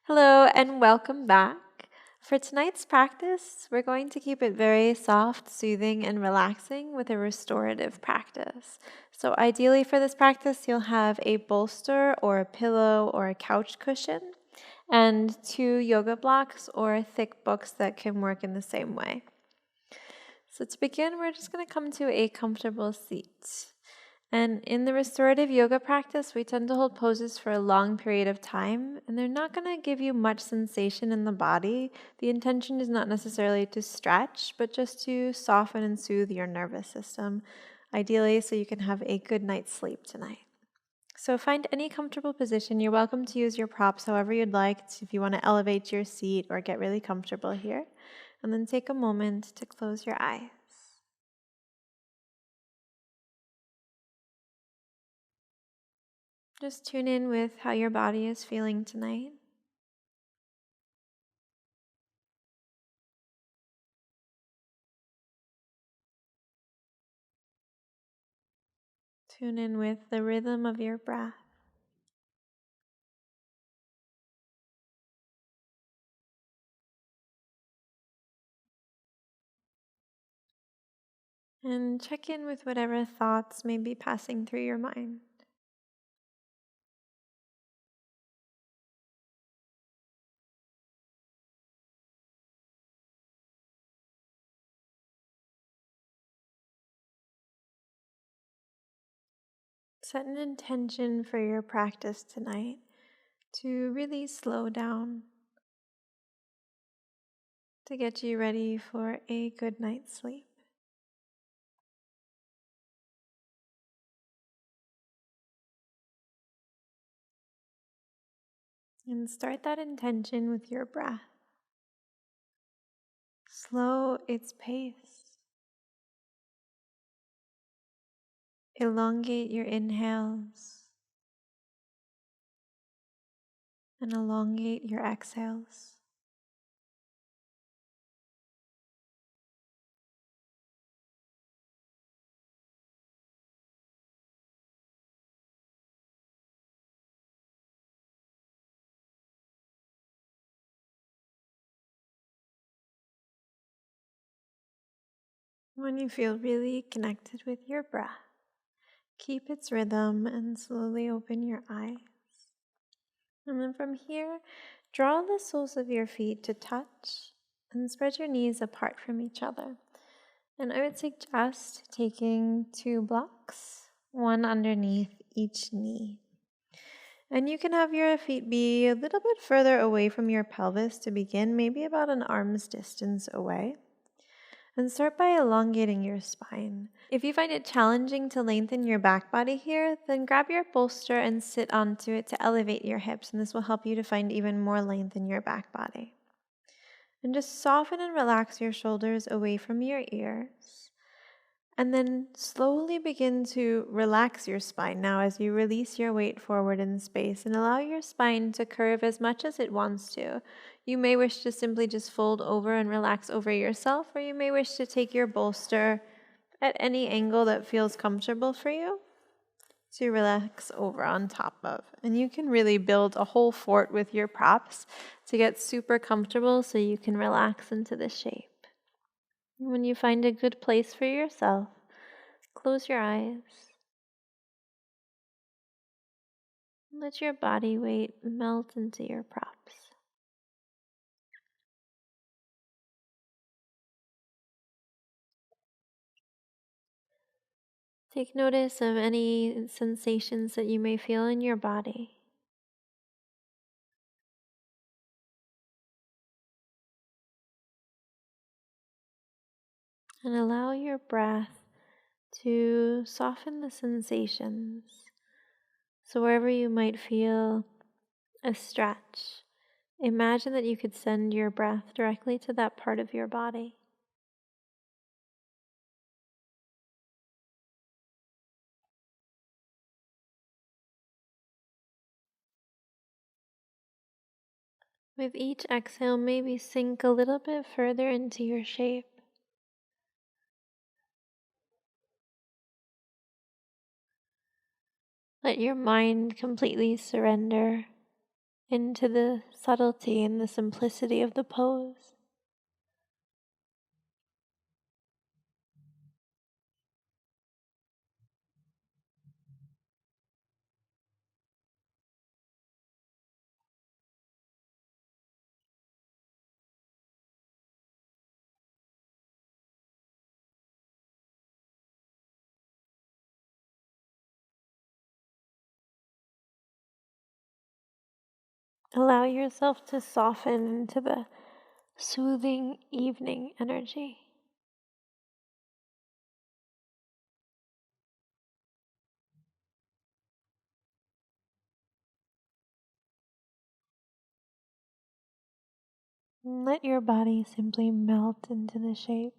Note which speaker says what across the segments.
Speaker 1: Hello and welcome back. For tonight's practice, we're going to keep it very soft, soothing, and relaxing with a restorative practice. So ideally for this practice, you'll have a bolster or a pillow or a couch cushion and 2 yoga blocks or thick books that can work in the same way. So to begin, we're just going to come to a comfortable seat. And in the restorative yoga practice, we tend to hold poses for a long period of time, and they're not going to give you much sensation in the body. The intention is not necessarily to stretch, but just to soften and soothe your nervous system, ideally so you can have a good night's sleep tonight. So find any comfortable position. You're welcome to use your props however you'd like, if you want to elevate your seat or get really comfortable here. And then take a moment to close your eyes. Just tune in with how your body is feeling tonight. Tune in with the rhythm of your breath. And check in with whatever thoughts may be passing through your mind. Set an intention for your practice tonight to really slow down, to get you ready for a good night's sleep. And start that intention with your breath. Slow its pace. Elongate your inhales and elongate your exhales. When you feel really connected with your breath, keep its rhythm and slowly open your eyes. And then from here, draw the soles of your feet to touch and spread your knees apart from each other. And I would suggest taking 2 blocks, one underneath each knee. And you can have your feet be a little bit further away from your pelvis to begin, maybe about an arm's distance away. And start by elongating your spine. If you find it challenging to lengthen your back body here, then grab your bolster and sit onto it to elevate your hips, and this will help you to find even more length in your back body. And just soften and relax your shoulders away from your ears. And then slowly begin to relax your spine now as you release your weight forward in space and allow your spine to curve as much as it wants to. You may wish to simply just fold over and relax over yourself, or you may wish to take your bolster at any angle that feels comfortable for you to relax over on top of. And you can really build a whole fort with your props to get super comfortable so you can relax into the shape. When you find a good place for yourself, close your eyes. Let your body weight melt into your props. Take notice of any sensations that you may feel in your body. And allow your breath to soften the sensations. So wherever you might feel a stretch, imagine that you could send your breath directly to that part of your body. With each exhale, maybe sink a little bit further into your shape. Let your mind completely surrender into the subtlety and the simplicity of the pose. Allow yourself to soften into the soothing evening energy. And let your body simply melt into the shape.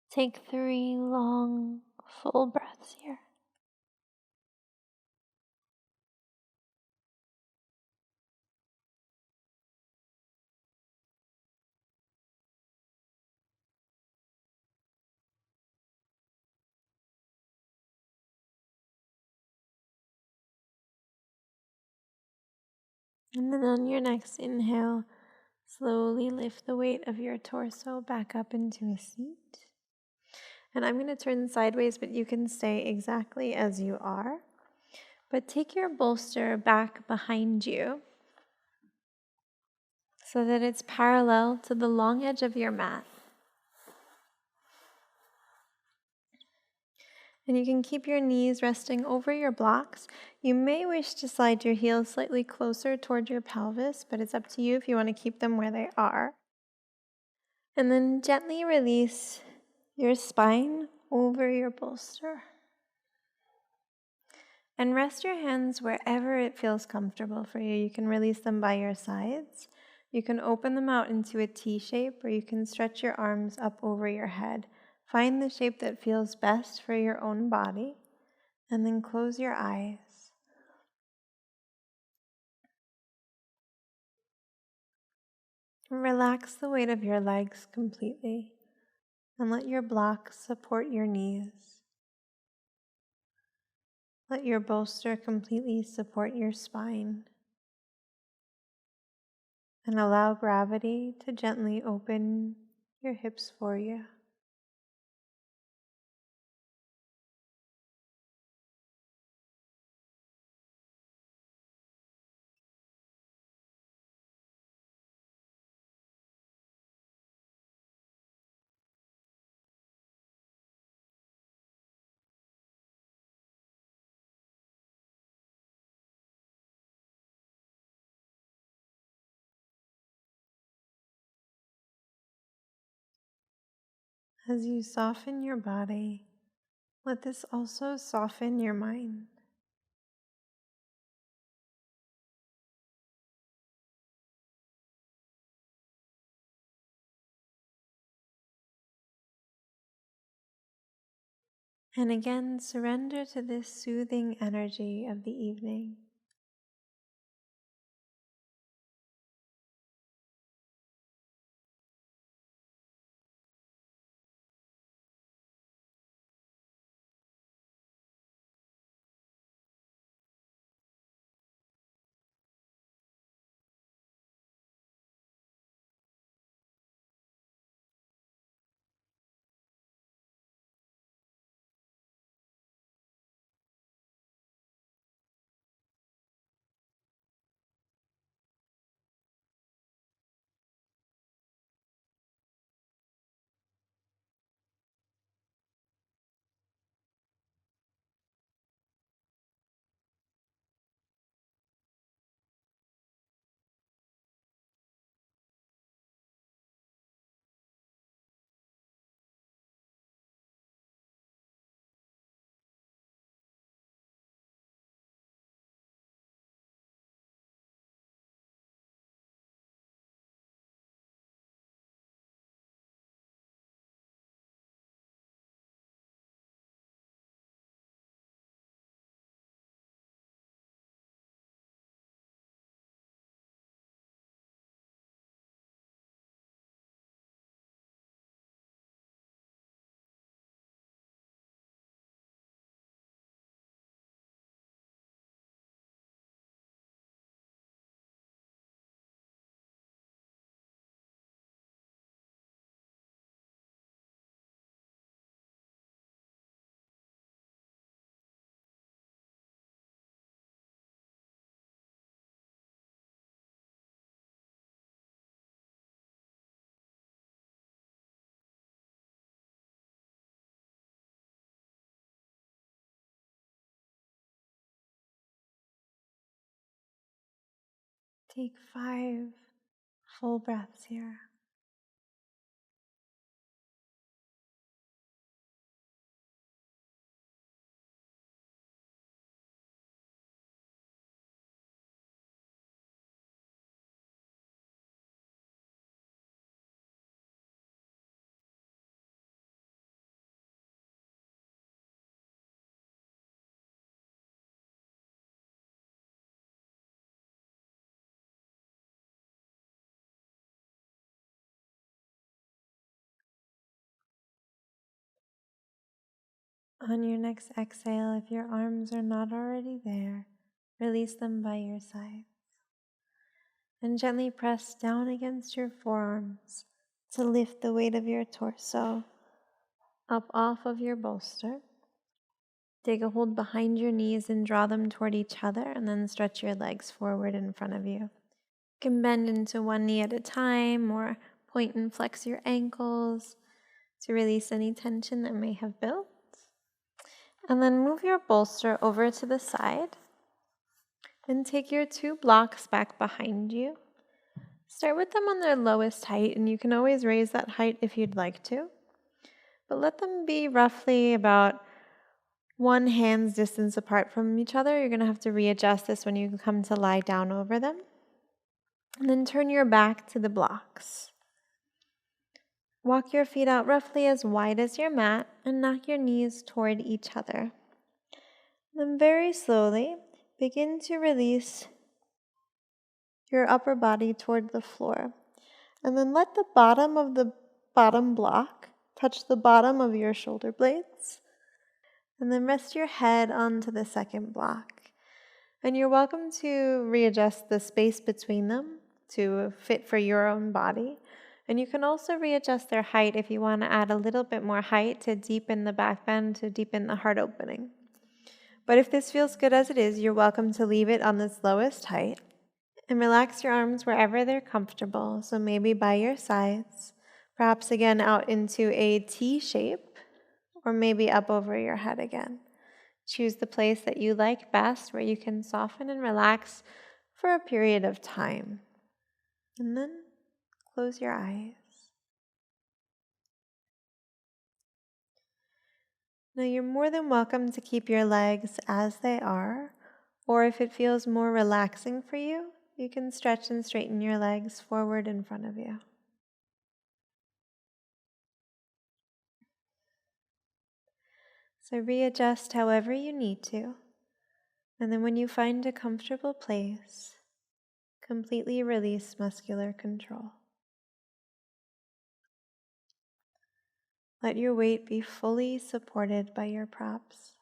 Speaker 1: Take 3 long, full breaths here. And then on your next inhale, slowly lift the weight of your torso back up into a seat. And I'm going to turn sideways, but you can stay exactly as you are. But take your bolster back behind you so that it's parallel to the long edge of your mat. And you can keep your knees resting over your blocks. You may wish to slide your heels slightly closer toward your pelvis, but it's up to you if you want to keep them where they are. And then gently release your spine over your bolster. And rest your hands wherever it feels comfortable for you. You can release them by your sides. You can open them out into a T shape, or you can stretch your arms up over your head. Find the shape that feels best for your own body, and then close your eyes. Relax the weight of your legs completely, and let your blocks support your knees. Let your bolster completely support your spine, and allow gravity to gently open your hips for you. As you soften your body, let this also soften your mind. And again, surrender to this soothing energy of the evening. Take 5 full breaths here. On your next exhale, if your arms are not already there, release them by your sides. And gently press down against your forearms to lift the weight of your torso up off of your bolster. Take a hold behind your knees and draw them toward each other, and then stretch your legs forward in front of you. You can bend into one knee at a time or point and flex your ankles to release any tension that may have built. And then move your bolster over to the side and take your 2 blocks back behind you. Start with them on their lowest height, and you can always raise that height if you'd like to. But let them be roughly about 1 hand's distance apart from each other. You're going to have to readjust this when you come to lie down over them. And then turn your back to the blocks. Walk your feet out roughly as wide as your mat and knock your knees toward each other. Then very slowly begin to release your upper body toward the floor. And then let the bottom of the bottom block touch the bottom of your shoulder blades. And then rest your head onto the second block. And you're welcome to readjust the space between them to fit for your own body. And you can also readjust their height if you want to add a little bit more height to deepen the back bend, to deepen the heart opening. But if this feels good as it is, you're welcome to leave it on this lowest height. And relax your arms wherever they're comfortable, so maybe by your sides, perhaps again out into a T shape, or maybe up over your head again. Choose the place that you like best, where you can soften and relax for a period of time. And then close your eyes. Now you're more than welcome to keep your legs as they are, or if it feels more relaxing for you, you can stretch and straighten your legs forward in front of you. So readjust however you need to, and then when you find a comfortable place, completely release muscular control. Let your weight be fully supported by your props.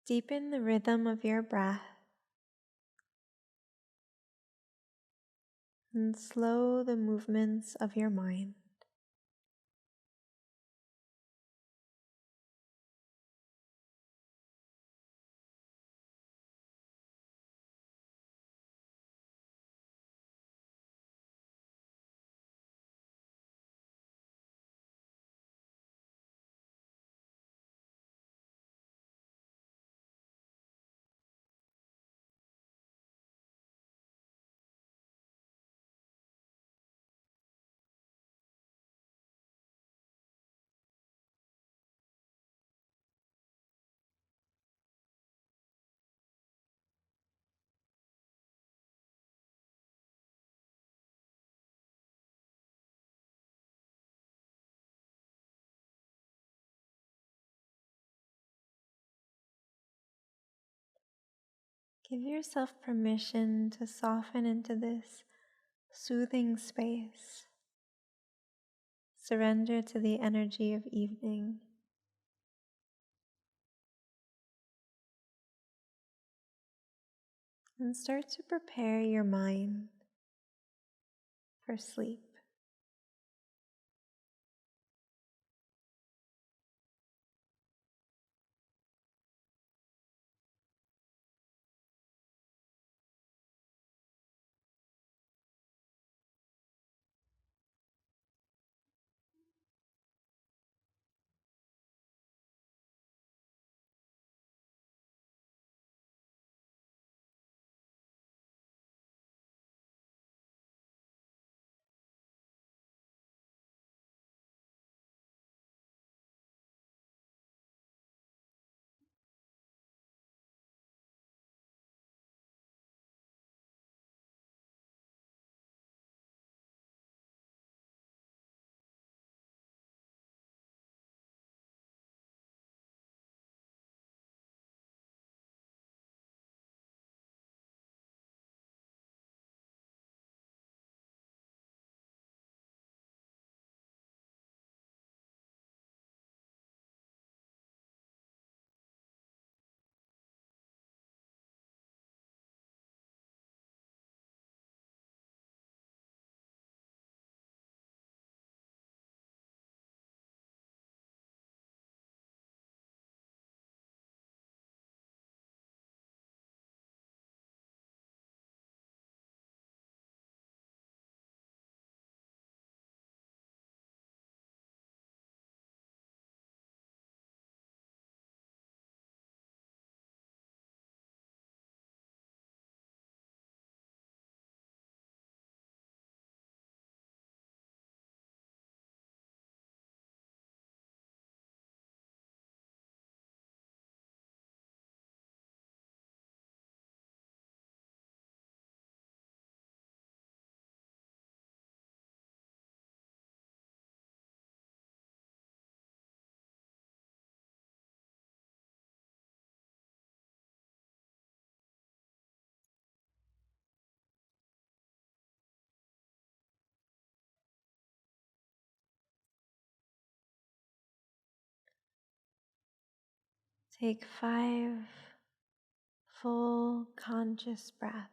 Speaker 1: Deepen the rhythm of your breath and slow the movements of your mind. Give yourself permission to soften into this soothing space. Surrender to the energy of evening. And start to prepare your mind for sleep. Take 5 full conscious breaths.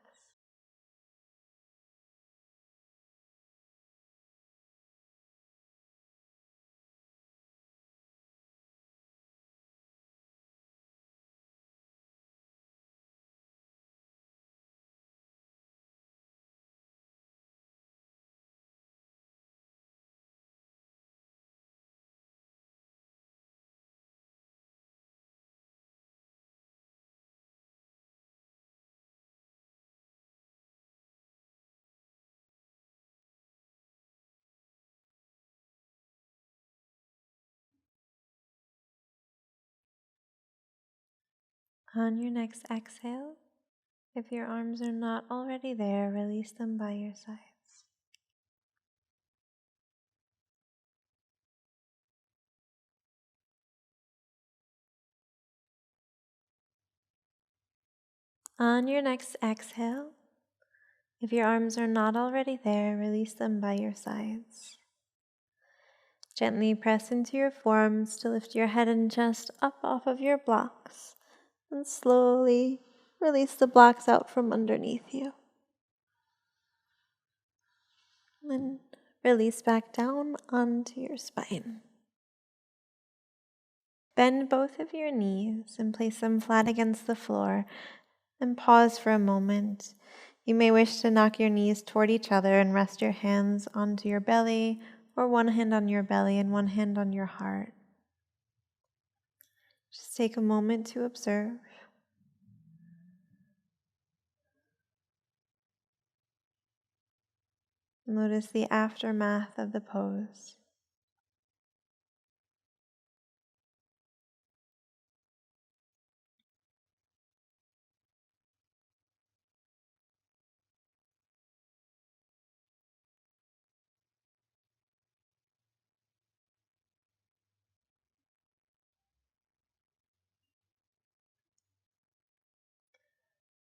Speaker 1: On your next exhale, if your arms are not already there, release them by your sides. On your next exhale, if your arms are not already there, release them by your sides. Gently press into your forearms to lift your head and chest up off of your blocks, and slowly release the blocks out from underneath you. And release back down onto your spine. Bend both of your knees and place them flat against the floor, and pause for a moment. You may wish to knock your knees toward each other and rest your hands onto your belly, or one hand on your belly and one hand on your heart. Just take a moment to observe. Notice the aftermath of the pose.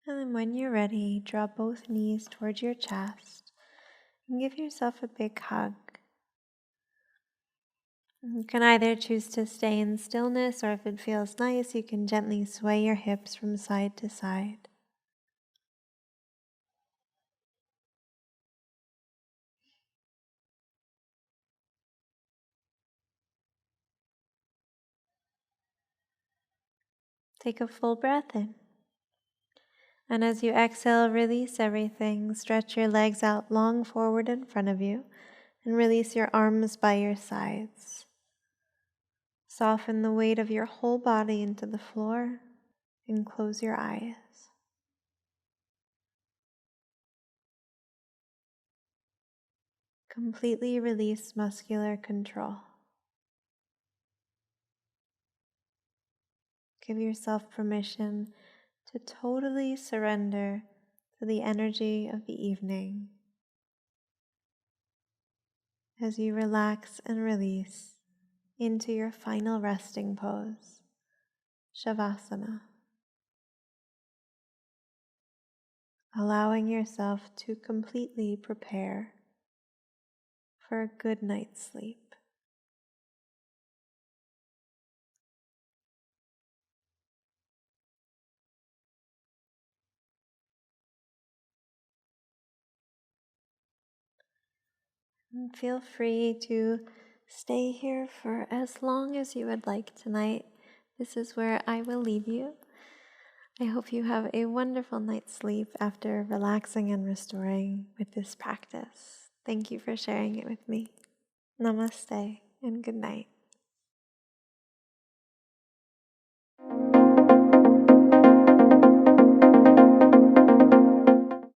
Speaker 1: And then when you're ready, draw both knees towards your chest and give yourself a big hug. You can either choose to stay in stillness, or if it feels nice, you can gently sway your hips from side to side. Take a full breath in. And as you exhale, release everything. Stretch your legs out long forward in front of you and release your arms by your sides. Soften the weight of your whole body into the floor and close your eyes. Completely release muscular control. Give yourself permission to totally surrender to the energy of the evening as you relax and release into your final resting pose, Shavasana. Allowing yourself to completely prepare for a good night's sleep. And feel free to stay here for as long as you would like tonight. This is where I will leave you. I hope you have a wonderful night's sleep after relaxing and restoring with this practice. Thank you for sharing it with me. Namaste and good night.